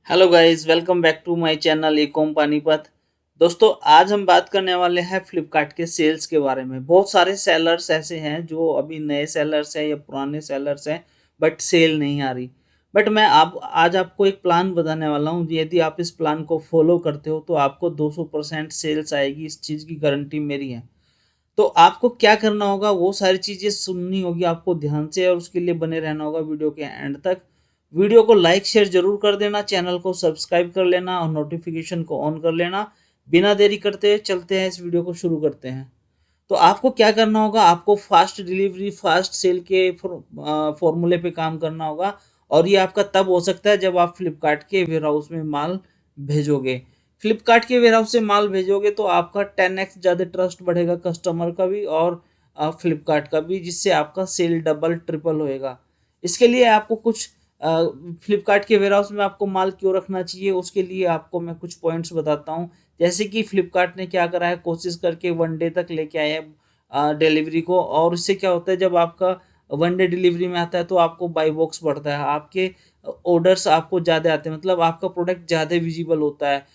Hello guys, welcome back to my channel e com Panipat. दोस्तों, आज हम बात करने वाले हैं फ्लिपकार्ट के सेल्स के बारे में। बहुत सारे सेलर्स ऐसे हैं जो अभी नए सेलर्स हैं या पुराने सेलर्स हैं, बट सेल नहीं आ रही। बट मैं आप आज आपको एक प्लान बताने वाला हूँ। यदि आप इस प्लान को फॉलो करते हो तो आपको 200% सेल्स आएगी। इस चीज़ की गारंटी मेरी है। तो आपको क्या करना होगा, वो सारी चीज़ें सुननी होगी आपको ध्यान से, और उसके लिए बने रहना होगा वीडियो के एंड तक। वीडियो को लाइक शेयर जरूर कर देना, चैनल को सब्सक्राइब कर लेना और नोटिफिकेशन को ऑन कर लेना। बिना देरी करते हुए चलते हैं, इस वीडियो को शुरू करते हैं। तो आपको क्या करना होगा, आपको फास्ट डिलीवरी फास्ट सेल के फॉर्मूले पे काम करना होगा। और ये आपका तब हो सकता है जब आप फ्लिपकार्ट के वेयर हाउस में माल भेजोगे। फ्लिपकार्ट के वेयर हाउस से माल भेजोगे तो आपका 10x ज़्यादा ट्रस्ट बढ़ेगा, कस्टमर का भी और फ्लिपकार्ट का भी, जिससे आपका सेल डबल ट्रिपल होएगा। इसके लिए आपको कुछ फ्लिपकार्ट के वेयर हाउस में आपको माल क्यों रखना चाहिए, उसके लिए आपको मैं कुछ पॉइंट्स बताता हूँ। जैसे कि फ्लिपकार्ट ने क्या करा है, कोशिश करके 1 डे तक लेके आए हैं डिलीवरी को। और इससे क्या होता है, जब आपका 1 डे डिलीवरी में आता है तो आपको बाई बॉक्स बढ़ता है, आपके ऑर्डर्स आपको ज़्यादा आते हैं, मतलब आपका प्रोडक्ट ज़्यादा विजिबल होता है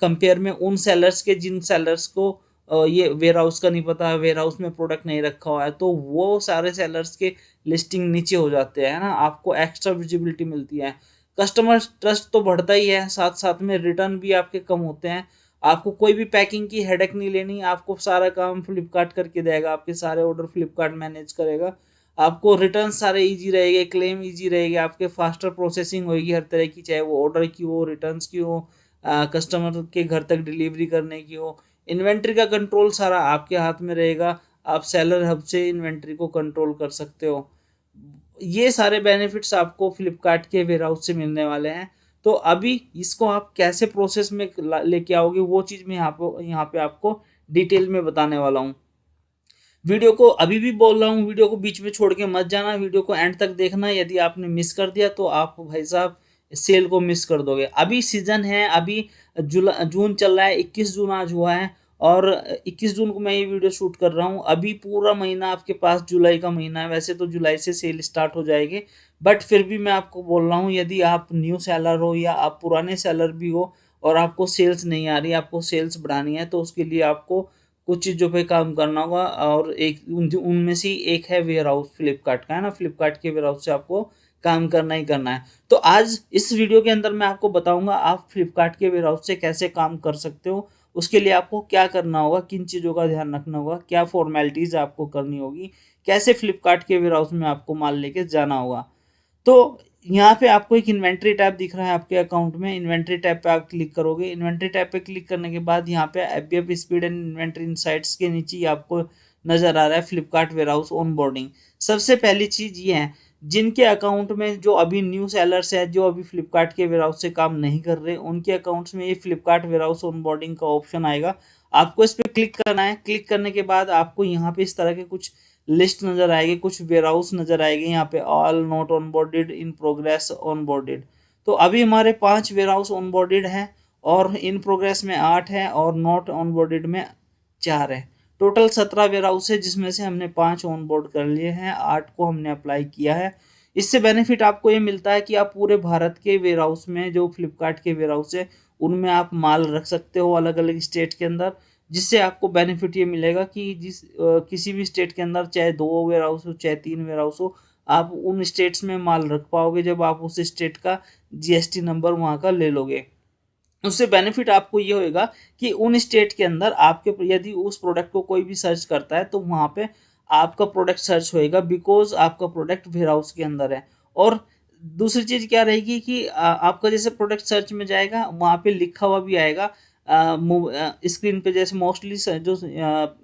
कंपेयर में उन सेलर्स के जिन सेलर्स को ये वेयर हाउस का नहीं पता, वेयर हाउस में प्रोडक्ट नहीं रखा हुआ है। तो वो सारे सेलर्स के लिस्टिंग नीचे हो जाते हैं, है ना, आपको एक्स्ट्रा विजिबिलिटी मिलती है। कस्टमर ट्रस्ट तो बढ़ता ही है, साथ साथ में रिटर्न भी आपके कम होते हैं। आपको कोई भी पैकिंग की हेडेक नहीं लेनी, आपको सारा काम फ्लिपकार्ट करके देगा, आपके सारे ऑर्डर फ्लिपकार्ट मैनेज करेगा। आपको रिटर्न सारे इजी रहेंगे, क्लेम इजी रहेगी, आपके फास्टर प्रोसेसिंग होगी हर तरह की, चाहे वो ऑर्डर की हो, रिटर्न्स की हो, कस्टमर के घर तक डिलीवरी करने की हो। इन्वेंट्री का कंट्रोल सारा आपके हाथ में रहेगा, आप सेलर हब से इन्वेंट्री को कंट्रोल कर सकते हो। ये सारे बेनिफिट्स आपको फ्लिपकार्ट के वेयर हाउस से मिलने वाले हैं। तो अभी इसको आप कैसे प्रोसेस में लेके आओगे, वो चीज़ मैं यहाँ पे आपको डिटेल में बताने वाला हूँ। वीडियो को अभी भी बोल रहा हूँ, वीडियो को बीच में छोड़ के मत जाना, वीडियो को एंड तक देखना। यदि आपने मिस कर दिया तो आप भाई साहब सेल को मिस कर दोगे। अभी सीजन है, अभी जून चल रहा है, 21 जून आज हुआ है। और 21 जून को मैं ये वीडियो शूट कर रहा हूँ। अभी पूरा महीना आपके पास जुलाई का महीना है, वैसे तो जुलाई से सेल स्टार्ट हो जाएगी। बट फिर भी मैं आपको बोल रहा हूँ, यदि आप न्यू सेलर हो या आप पुराने सेलर भी हो और आपको सेल्स नहीं आ रही, आपको सेल्स बढ़ानी है, तो उसके लिए आपको कुछ चीज़ों पे काम करना होगा। और एक उनमें से ही एक है वेयर हाउस फ्लिपकार्ट का, है ना, फ्लिपकार्ट के वेयर हाउस से आपको काम करना ही करना है। तो आज इस वीडियो के अंदर मैं आपको बताऊंगा आप फ्लिपकार्ट के वेयर हाउस से कैसे काम कर सकते हो। उसके लिए आपको क्या करना होगा, किन चीज़ों का ध्यान रखना होगा, क्या फॉर्मेलिटीज़ आपको करनी होगी, कैसे फ्लिपकार्ट के वेयर हाउस में आपको माल लेके जाना होगा। तो यहाँ पे आपको एक इन्वेंट्री टैब दिख रहा है आपके अकाउंट में। इन्वेंट्री टैब पे आप क्लिक करोगे। इन्वेंट्री टैब पे क्लिक करने के बाद यहाँ पे एफबीएफ स्पीड एंड इन्वेंट्री इनसाइट्स के नीचे ही आपको नजर आ रहा है फ्लिपकार्ट वेयर हाउस ऑनबोर्डिंग। सबसे पहली चीज ये है, जिनके अकाउंट में जो अभी न्यू सेलर्स है, जो अभी फ्लिपकार्ट के वेयर हाउस से काम नहीं कर रहे, उनके अकाउंट्स में ये फ्लिपकार्ट वेयर हाउस ऑनबोर्डिंग का ऑप्शन आएगा। आपको इस पर क्लिक करना है। क्लिक करने के बाद आपको यहाँ पे इस तरह के कुछ लिस्ट नजर आएगी, कुछ वेयर हाउस नजर आएगी। यहाँ पे all not onboarded, in progress, onboarded. तो अभी हमारे 5 वेयर हाउस ऑनबोर्डेड हैं, और इन प्रोग्रेस में 8 है, और नॉट ऑनबोर्डेड में 4 है। टोटल 17 वेयर हाउस है, जिसमें से हमने 5 ऑन बोर्ड कर लिए हैं, 8 को हमने अप्लाई किया है। इससे बेनिफिट आपको ये मिलता है कि आप पूरे भारत के वेयर हाउस में, जो फ्लिपकार्ट के वेयर हाउस है, उनमें आप माल रख सकते हो अलग अलग स्टेट के अंदर। जिससे आपको बेनिफिट ये मिलेगा कि किसी भी स्टेट के अंदर, चाहे 2 वेयर हाउस हो चाहे 3 वेयर हाउस हो, आप उन स्टेट्स में माल रख पाओगे जब आप उस स्टेट का जीएसटी नंबर वहाँ का ले लोगे। उससे बेनिफिट आपको ये होएगा कि उन स्टेट के अंदर आपके, यदि उस प्रोडक्ट को कोई भी सर्च करता है तो वहाँ पे आपका प्रोडक्ट सर्च होएगा, बिकॉज आपका प्रोडक्ट वेयर हाउस के अंदर है। और दूसरी चीज़ क्या रहेगी कि आपका जैसे प्रोडक्ट सर्च में जाएगा, वहाँ पे लिखा हुआ भी आएगा स्क्रीन पे। जैसे मोस्टली जो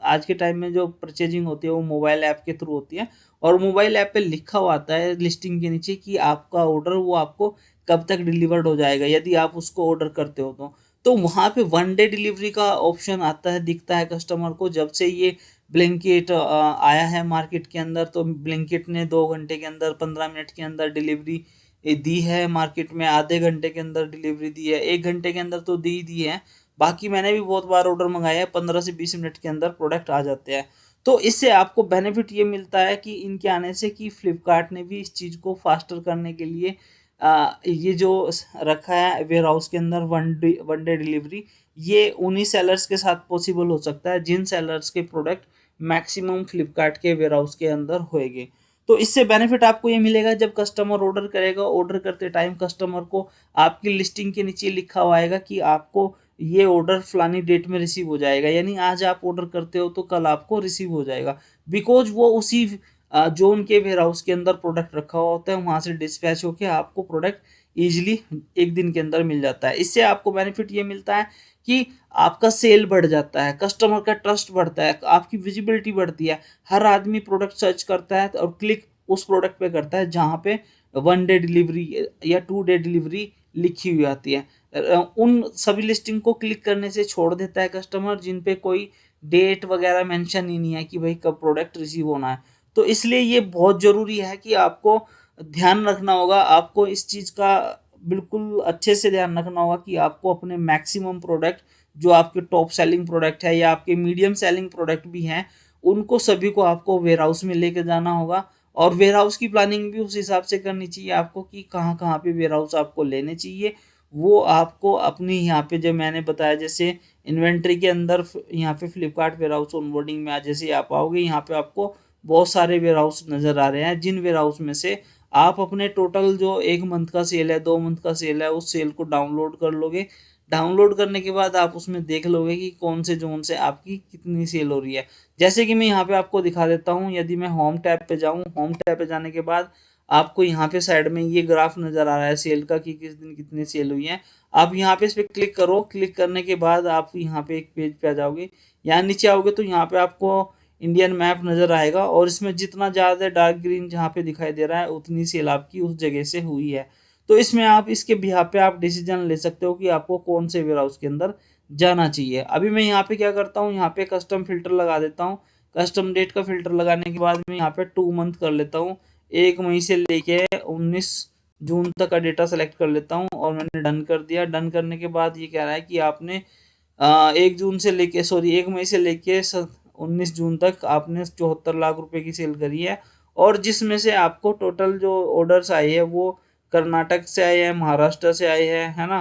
आज के टाइम में जो परचेजिंग होती है वो मोबाइल ऐप के थ्रू होती है, और मोबाइल ऐप पे लिखा हुआ आता है लिस्टिंग के नीचे कि आपका ऑर्डर वो आपको कब तक डिलीवर्ड हो जाएगा, यदि आप उसको ऑर्डर करते हो तो वहाँ पे 1 डे डिलीवरी का ऑप्शन आता है, दिखता है कस्टमर को। जब से ये ब्लिंकिट आया है मार्केट के अंदर, तो ब्लिंकिट ने 2 घंटे के अंदर, 15 मिनट के अंदर डिलीवरी दी है मार्केट में, आधे घंटे के अंदर डिलीवरी दी है, 1 घंटे के अंदर तो दी है। बाकी मैंने भी बहुत बार ऑर्डर मंगाया है, 15 से 20 मिनट के अंदर प्रोडक्ट आ जाते हैं। तो इससे आपको बेनिफिट ये मिलता है कि इनके आने से कि फ्लिपकार्ट ने भी इस चीज़ को फास्टर करने के लिए ये जो रखा है वेयर हाउस के अंदर वन डे डिलीवरी, ये उन्हीं सेलर्स के साथ पॉसिबल हो सकता है जिन सेलर्स के प्रोडक्ट मैक्सिमम फ्लिपकार्ट के वेयर हाउस के अंदर होएंगे। तो इससे बेनिफिट आपको ये मिलेगा, जब कस्टमर ऑर्डर करेगा, ऑर्डर करते टाइम कस्टमर को आपकी लिस्टिंग के नीचे लिखा हुआ आएगा कि आपको ये ऑर्डर फलानी डेट में रिसीव हो जाएगा, यानी आज आप ऑर्डर करते हो तो कल आपको रिसीव हो जाएगा। बिकॉज वो उसी जो उनके वेयर हाउस के अंदर प्रोडक्ट रखा हुआ होता है वहाँ से डिस्पैच होके आपको प्रोडक्ट ईजिली एक दिन के अंदर मिल जाता है। इससे आपको बेनिफिट ये मिलता है कि आपका सेल बढ़ जाता है, कस्टमर का ट्रस्ट बढ़ता है, आपकी विजिबिलिटी बढ़ती है। हर आदमी प्रोडक्ट सर्च करता है और क्लिक उस प्रोडक्ट पे करता है जहाँ पे वन डे डिलीवरी या टू डे डिलीवरी लिखी हुई आती है। उन सभी लिस्टिंग को क्लिक करने से छोड़ देता है कस्टमर जिन पे कोई डेट वगैरह मेंशन ही नहीं है कि भाई कब प्रोडक्ट रिसीव होना है। तो इसलिए ये बहुत ज़रूरी है कि आपको ध्यान रखना होगा, आपको इस चीज़ का बिल्कुल अच्छे से ध्यान रखना होगा कि आपको अपने मैक्सिमम प्रोडक्ट जो आपके टॉप सेलिंग प्रोडक्ट है या आपके मीडियम सेलिंग प्रोडक्ट भी हैं, उनको सभी को आपको वेयर हाउस में लेके जाना होगा। और वेयर हाउस की प्लानिंग भी उस हिसाब से करनी चाहिए आपको कि कहाँ कहाँ पे वेयर हाउस आपको लेने चाहिए। वो आपको अपनी यहाँ पे जो मैंने बताया जैसे इन्वेंट्री के अंदर यहाँ पे फ्लिपकार्ट वेयर हाउस ऑनबोर्डिंग में आज जैसे आप आओगे यहाँ पे आपको बहुत सारे वेयर हाउस नज़र आ रहे हैं, जिन वेयर हाउस में से आप अपने टोटल जो एक मंथ का सेल है, 2 मंथ का सेल है, उस सेल को डाउनलोड कर लोगे। डाउनलोड करने के बाद आप उसमें देख लोगे कि कौन से जोन से आपकी कितनी सेल हो रही है। जैसे कि मैं यहाँ पे आपको दिखा देता हूँ, यदि मैं होम टैब पे जाऊँ, होम टैब पे जाने के बाद आपको यहाँ पे साइड में ये ग्राफ नज़र आ रहा है सेल का कि किस दिन कितनी सेल हुई है। आप यहाँ पे इस पर क्लिक करो, क्लिक करने के बाद आप यहाँ पे एक पेज पे आ जाओगे। यहाँ नीचे आओगे तो यहाँ पे आपको इंडियन मैप नज़र आएगा और इसमें जितना ज़्यादा डार्क ग्रीन जहाँ पे दिखाई दे रहा है उतनी सेल आपकी उस जगह से हुई है। तो इसमें आप इसके बिहाफ पे आप डिसीजन ले सकते हो कि आपको कौन से वेयर हाउस के अंदर जाना चाहिए। अभी मैं यहाँ पे क्या करता हूँ, यहाँ पे कस्टम फिल्टर लगा देता हूँ। कस्टम डेट का फिल्टर लगाने के बाद मैं यहाँ पे 2 मंथ कर लेता हूँ, 1 मई से लेके 19 जून तक का डेटा सेलेक्ट कर लेता हूँ और मैंने डन कर दिया। डन करने के बाद ये कह रहा है कि आपने 1 जून से लेके सॉरी 1 मई से लेके 19 जून तक आपने 74 लाख रुपए की सेल करी है। और जिसमें से आपको टोटल जो ऑर्डर्स आए हैं वो कर्नाटक से आए हैं, महाराष्ट्र से आए हैं, है ना,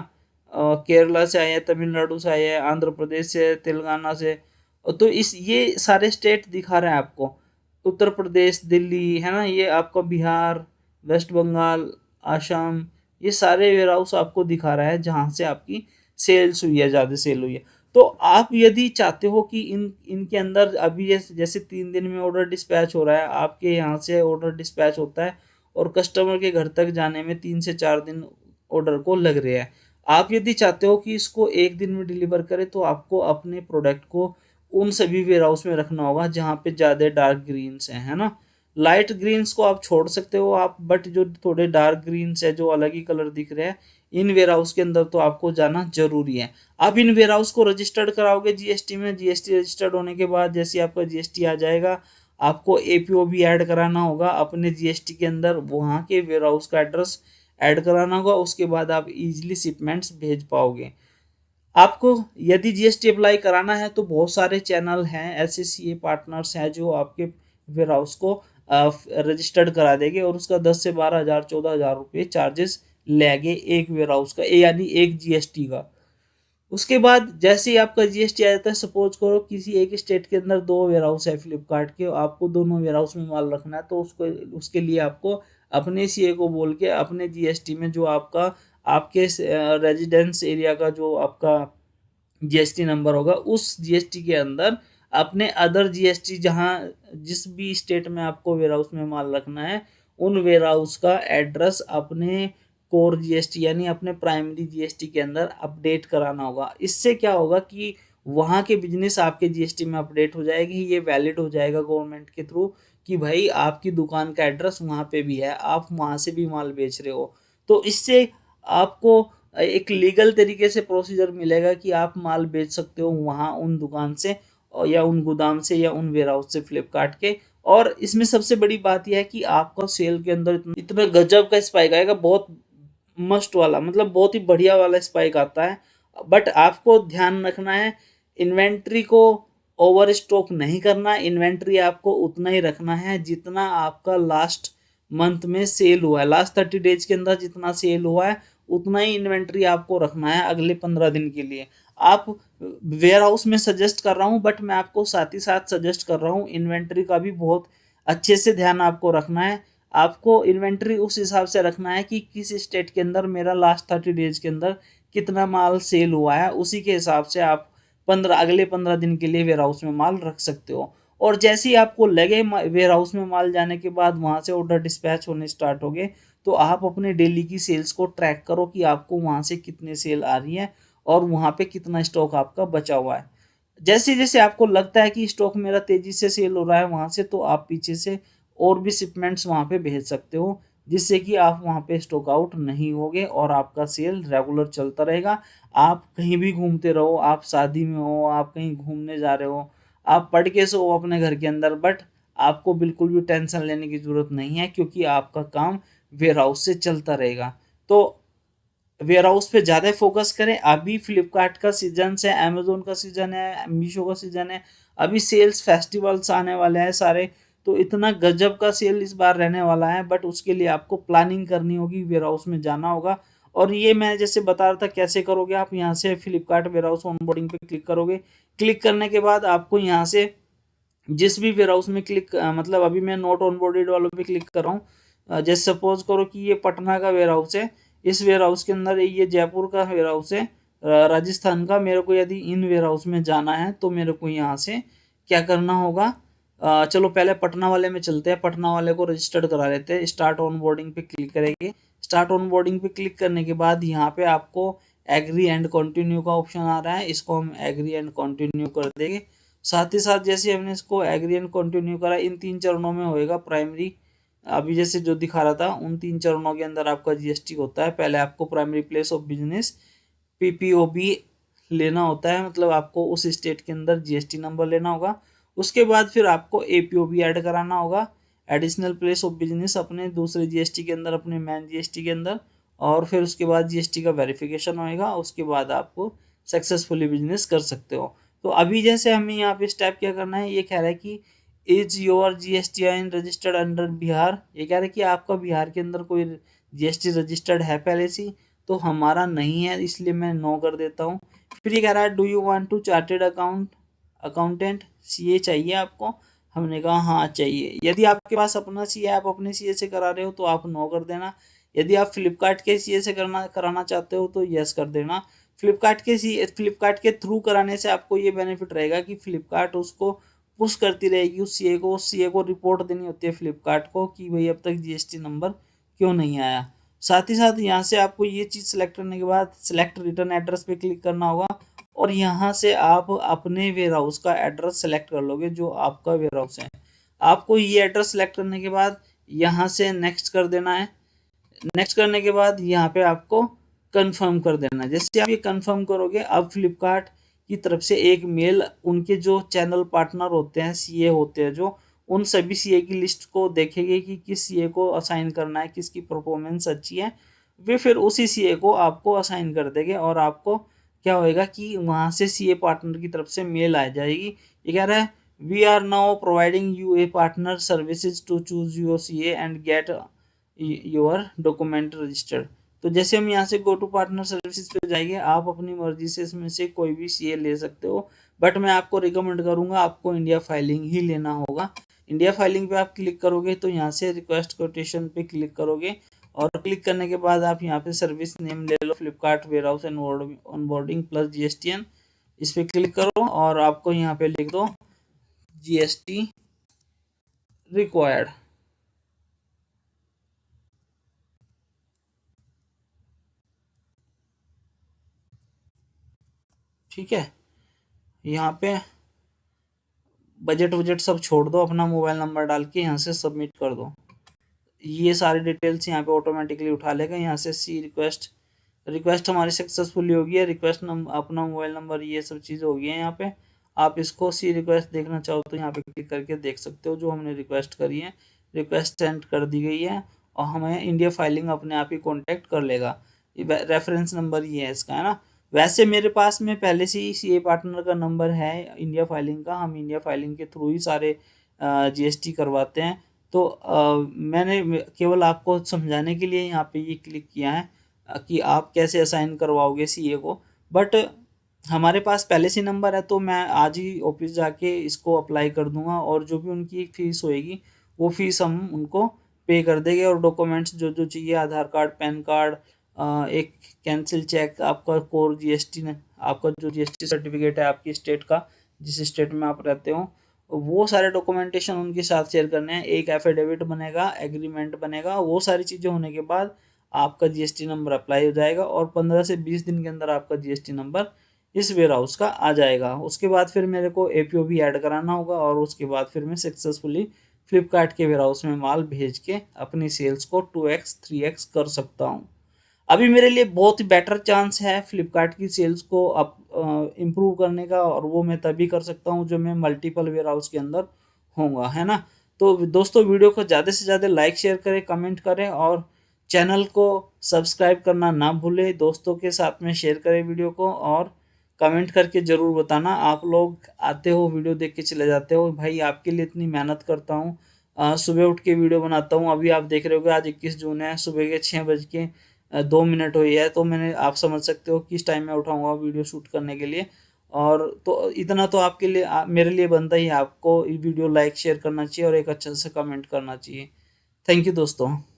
केरला से आए हैं, तमिलनाडु से आए हैं, आंध्र प्रदेश से, तेलंगाना से। तो इस ये सारे स्टेट दिखा रहे हैं आपको, उत्तर प्रदेश, दिल्ली, है ना, ये आपका बिहार, वेस्ट बंगाल, आसाम, ये सारे वेयर हाउस आपको दिखा रहा है जहाँ से आपकी सेल्स हुई है, ज़्यादा सेल हुई है। तो आप यदि चाहते हो कि इनके अंदर अभी जैसे जैसे 3 दिन में ऑर्डर डिस्पैच हो रहा है, आपके यहाँ से ऑर्डर डिस्पैच होता है और कस्टमर के घर तक जाने में 3 से 4 दिन ऑर्डर को लग रहे हैं। आप यदि चाहते हो कि इसको एक दिन में डिलीवर करें तो आपको अपने प्रोडक्ट को उन सभी वेयर हाउस में रखना होगा जहाँ पे ज़्यादा डार्क ग्रीन्स हैं, है ना। लाइट ग्रीन्स को आप छोड़ सकते हो आप, बट जो थोड़े डार्क ग्रीन्स है जो अलग ही कलर दिख रहे हैं, इन वेयर हाउस के अंदर तो आपको जाना जरूरी है। आप इन वेयर हाउस को रजिस्टर्ड कराओगे जीएसटी में, जीएसटी रजिस्टर्ड होने के बाद जैसे आपका जीएसटी आ जाएगा, आपको एपीओ भी ऐड कराना होगा अपने जीएसटी के अंदर, वहाँ के वेयर हाउस का एड्रेस ऐड कराना होगा। उसके बाद आप इजीली शिपमेंट्स भेज पाओगे। आपको यदि जीएसटी अप्लाई कराना है तो बहुत सारे चैनल हैं, ऐसे सीए पार्टनर्स हैं जो आपके वेयर हाउस को रजिस्टर्ड करा देंगे और उसका 10 से 12 हज़ार 14 हज़ार रुपये चार्जेस लेंगे एक वेयर हाउस का, यानी एक जीएसटी का। उसके बाद जैसे ही आपका जीएसटी आ जाता है, सपोज करो किसी एक स्टेट के अंदर 2 वेयर हाउस है फ्लिपकार्ट के, आपको दोनों वेयर हाउस में माल रखना है, तो उसको उसके लिए आपको अपने सीए को बोल के अपने जीएसटी में जो आपका आपके रेजिडेंस एरिया का जो आपका जीएसटी नंबर होगा, उस जीएसटी के अंदर अपने अदर जीएसटी जहाँ जिस भी स्टेट में आपको वेयर हाउस में माल रखना है, उन वेयर हाउस का एड्रेस अपने कोर जीएसटी यानी अपने प्राइमरी जीएसटी के अंदर अपडेट कराना होगा। इससे क्या होगा कि वहाँ के बिजनेस आपके जीएसटी में अपडेट हो जाएगी, ये वैलिड हो जाएगा गवर्नमेंट के थ्रू कि भाई आपकी दुकान का एड्रेस वहाँ पे भी है, आप वहाँ से भी माल बेच रहे हो। तो इससे आपको एक लीगल तरीके से प्रोसीजर मिलेगा कि आप माल बेच सकते हो वहाँ उन दुकान से या उन गोदाम से या उन वेयर हाउस से फ्लिपकार्ट के। और इसमें सबसे बड़ी बात यह है कि आपका सेल के अंदर इतना गजब का स्पाइक आएगा, बहुत मस्त वाला, मतलब बहुत ही बढ़िया वाला स्पाइक आता है। बट आपको ध्यान रखना है, इन्वेंट्री को ओवर स्टॉक नहीं करना, इन्वेंट्री आपको उतना ही रखना है जितना आपका लास्ट मंथ में सेल हुआ है, लास्ट 30 डेज के अंदर जितना सेल हुआ है उतना ही इन्वेंट्री आपको रखना है अगले 15 दिन के लिए। आप वेयर हाउस में सजेस्ट कर रहा हूँ, बट मैं आपको साथ ही साथ सजेस्ट कर रहा हूँ इन्वेंट्री का भी बहुत अच्छे से ध्यान आपको रखना है। आपको इन्वेंट्री उस हिसाब से रखना है कि किस स्टेट के अंदर मेरा लास्ट 30 डेज के अंदर कितना माल सेल हुआ है, उसी के हिसाब से आप 15 अगले 15 दिन के लिए वेयर हाउस में माल रख सकते हो। और जैसे ही आपको लगे वेयर हाउस में माल जाने के बाद वहाँ से ऑर्डर डिस्पैच होने स्टार्ट हो गए, तो आप अपने डेली की सेल्स को ट्रैक करो कि आपको वहाँ से कितने सेल आ रही है और वहाँ पे कितना स्टॉक आपका बचा हुआ है। जैसे जैसे आपको लगता है कि स्टॉक मेरा तेजी से सेल हो रहा है वहाँ से, तो आप पीछे से और भी शिपमेंट्स वहाँ पे भेज सकते हो, जिससे कि आप वहाँ पे स्टॉक आउट नहीं होगे और आपका सेल रेगुलर चलता रहेगा। आप कहीं भी घूमते रहो, आप शादी में हो, आप कहीं घूमने जा रहे हो, आप पढ़ के सो अपने घर के अंदर, बट आपको बिल्कुल भी टेंशन लेने की ज़रूरत नहीं है, क्योंकि आपका काम वेयर हाउस से चलता रहेगा। तो वेयर हाउस पे ज़्यादा फोकस करें। अभी फ्लिपकार्ट का सीजन है, अमेजोन का सीजन है, मीशो का सीजन है, अभी सेल्स फेस्टिवल्स आने वाले हैं सारे, तो इतना गजब का सेल इस बार रहने वाला है, बट उसके लिए आपको प्लानिंग करनी होगी, वेयर हाउस में जाना होगा। और ये मैं जैसे बता रहा था कैसे करोगे, आप यहाँ से फ्लिपकार्ट वेयर हाउस ऑनबोर्डिंग पे क्लिक करोगे। क्लिक करने के बाद आपको यहाँ से जिस भी वेयर हाउस में मतलब अभी मैं नोट ऑनबोर्डेड वालों पे क्लिक कर रहा हूँ। जैसे सपोज करो कि ये पटना का वेयर हाउस है, इस वेयर हाउस के अंदर ये जयपुर का वेयर हाउस है, राजस्थान का। मेरे को यदि इन वेयर हाउस में जाना है तो मेरे को यहाँ से क्या करना होगा, चलो पहले पटना वाले में चलते हैं, पटना वाले को रजिस्टर्ड करा लेते हैं। स्टार्ट ऑन बोर्डिंग पे क्लिक करेंगे। स्टार्ट ऑन बोर्डिंग पे क्लिक करने के बाद यहाँ पे आपको एग्री एंड कंटिन्यू का ऑप्शन आ रहा है, इसको हम एग्री एंड कंटिन्यू कर देंगे। साथ ही साथ जैसे हमने इसको एग्री एंड कंटिन्यू करा, इन 3 चरणों में होएगा प्राइमरी। अभी जैसे जो दिखा रहा था उन 3 चरणों के अंदर आपका जीएसटी होता है। पहले आपको प्राइमरी प्लेस ऑफ बिजनेस पीपीओबी लेना होता है, मतलब आपको उस स्टेट के अंदर जीएसटी नंबर लेना होगा। उसके बाद फिर आपको एपीओबी ऐड कराना होगा, एडिशनल प्लेस ऑफ बिजनेस, अपने दूसरे जीएसटी के अंदर, अपने मेन जीएसटी के अंदर। और फिर उसके बाद जीएसटी का वेरिफिकेशन होएगा, उसके बाद आपको सक्सेसफुली बिजनेस कर सकते हो। तो अभी जैसे हमें यहाँ पे स्टेप क्या करना है, ये कह रहा है कि is your GST in registered under Bihar. ये कह रहा है कि आपका बिहार के अंदर कोई जीएसटी रजिस्टर्ड है पहले से, तो हमारा नहीं है, इसलिए मैं नो कर देता हूँ। फिर ये कह रहा है do you want to chartered accountant, CA चाहिए आपको। हमने कहा हाँ चाहिए। यदि आपके पास अपना सीए, आप अपने सीए से करा रहे हो तो आप नो कर देना। यदि आप फ्लिपकार्ट के सीए से कराना चाहते हो तो यस कर देना। फ्लिपकार्ट के थ्रू कराने से आपको ये बेनिफिट रहेगा कि फ्लिपकार्ट उसको पुश करती रहेगी उस सीए को रिपोर्ट देनी होती है फ्लिपकार्ट को कि भाई अब तक जीएसटी नंबर क्यों नहीं आया। साथ ही साथ यहाँ से आपको ये चीज़ सेलेक्ट करने के बाद सेलेक्ट रिटर्न एड्रेस पे क्लिक करना होगा, और यहाँ से आप अपने वेयर हाउस का एड्रेस सेलेक्ट कर लोगे जो आपका वेयर हाउस है। आपको ये एड्रेस सेलेक्ट करने के बाद यहाँ से नेक्स्ट कर देना है। नेक्स्ट करने के बाद यहाँ पे आपको कंफर्म कर देना है। जैसे आप ये कंफर्म करोगे, अब फ्लिपकार्ट की तरफ से एक मेल उनके जो चैनल पार्टनर होते हैं, सीए होते हैं जो, उन सभी सीए की लिस्ट को देखेंगे कि किस सीए को असाइन करना है, किसकी परफॉर्मेंस अच्छी है, वे फिर उसी सीए को आपको असाइन कर देंगे। और आपको क्या होएगा कि वहाँ से सीए पार्टनर की तरफ से मेल आ जाएगी। ये कह रहा है we are now providing you a partner services to choose your CA and get your document registered. तो जैसे हम यहाँ से गो टू पार्टनर सर्विसेज पे जाएंगे, आप अपनी मर्जी से इसमें से कोई भी सीए ले सकते हो, बट मैं आपको रिकमेंड करूँगा आपको इंडिया फाइलिंग ही लेना होगा। इंडिया फाइलिंग पे आप क्लिक करोगे तो यहाँ से रिक्वेस्ट कोटेशन पे क्लिक करोगे, और क्लिक करने के बाद आप यहाँ पे सर्विस नेम ले लो, Flipkart warehouse and onboarding plus GSTN, इस पे क्लिक करो और आपको यहाँ पे लिख दो जीएसटी रिक्वायर्ड। ठीक है, यहाँ पे बजट वजट सब छोड़ दो, अपना मोबाइल नंबर डाल के यहाँ से सबमिट कर दो। ये सारी डिटेल्स यहाँ पे ऑटोमेटिकली उठा लेगा। यहाँ से सी रिक्वेस्ट, रिक्वेस्ट हमारी सक्सेसफुली होगी है, रिक्वेस्ट अपना मोबाइल नंबर, ये सब चीज़ होगी है यहाँ पे। आप इसको सी रिक्वेस्ट देखना चाहो तो यहाँ पे क्लिक करके देख सकते हो जो हमने रिक्वेस्ट करी है, रिक्वेस्ट सेंड कर दी गई है, और हमें इंडिया फाइलिंग अपने आप ही कॉन्टैक्ट कर लेगा। रेफरेंस नंबर ये है इसका, है ना। वैसे मेरे पास में पहले से ही सीए पार्टनर का नंबर है इंडिया फाइलिंग का, हम इंडिया फाइलिंग के थ्रू ही सारे जीएसटी करवाते हैं। तो मैंने केवल आपको समझाने के लिए यहाँ पे ये क्लिक किया है कि आप कैसे असाइन करवाओगे सीए को। बट हमारे पास पहले से नंबर है, तो मैं आज ही ऑफिस जाके इसको अप्लाई कर दूंगा, और जो भी उनकी फीस होएगी वो फीस हम उनको पे कर देंगे। और डॉक्यूमेंट्स जो जो चाहिए, आधार कार्ड, पैन कार्ड, एक कैंसिल चेक, आपका कोर जीएसटी ने आपका जो जीएसटी सर्टिफिकेट है आपकी स्टेट का, जिस स्टेट में आप रहते हो, वो सारे डॉक्यूमेंटेशन उनके साथ शेयर करने हैं। एक एफिडेविट बनेगा, एग्रीमेंट बनेगा, वो सारी चीज़ें होने के बाद आपका जीएसटी नंबर अप्लाई हो जाएगा, और 15 से 20 दिन के अंदर आपका जीएसटी नंबर इस वेयर हाउस का आ जाएगा। उसके बाद फिर मेरे को एपीओ भी ऐड कराना होगा, और उसके बाद फिर मैं सक्सेसफुली फ्लिपकार्ट के वेयर हाउस में माल भेज के अपनी सेल्स को 2x 3x कर सकता हूँ। अभी मेरे लिए बहुत ही बेटर चांस है फ्लिपकार्ट की सेल्स को अप इम्प्रूव करने का, और वो मैं तभी कर सकता हूँ जब मैं मल्टीपल वेयर हाउस के अंदर होऊंगा, है ना। तो दोस्तों, वीडियो को ज़्यादा से ज़्यादा लाइक शेयर करें, कमेंट करें, और चैनल को सब्सक्राइब करना ना भूलें। दोस्तों के साथ में शेयर करें वीडियो को, और कमेंट करके ज़रूर बताना। आप लोग आते हो, वीडियो देख के चले जाते हो, भाई आपके लिए इतनी मेहनत करता हूँ, सुबह उठ के वीडियो बनाता हूँ। अभी आप देख रहे हो कि आज 21 जून है, सुबह के 6 बज के 2 मिनट हुई है, तो मैंने आप समझ सकते हो किस टाइम में उठाऊंगा वीडियो शूट करने के लिए। और तो इतना तो आपके लिए मेरे लिए बनता ही है, आपको ये वीडियो लाइक शेयर करना चाहिए और एक अच्छा सा कमेंट करना चाहिए। थैंक यू दोस्तों।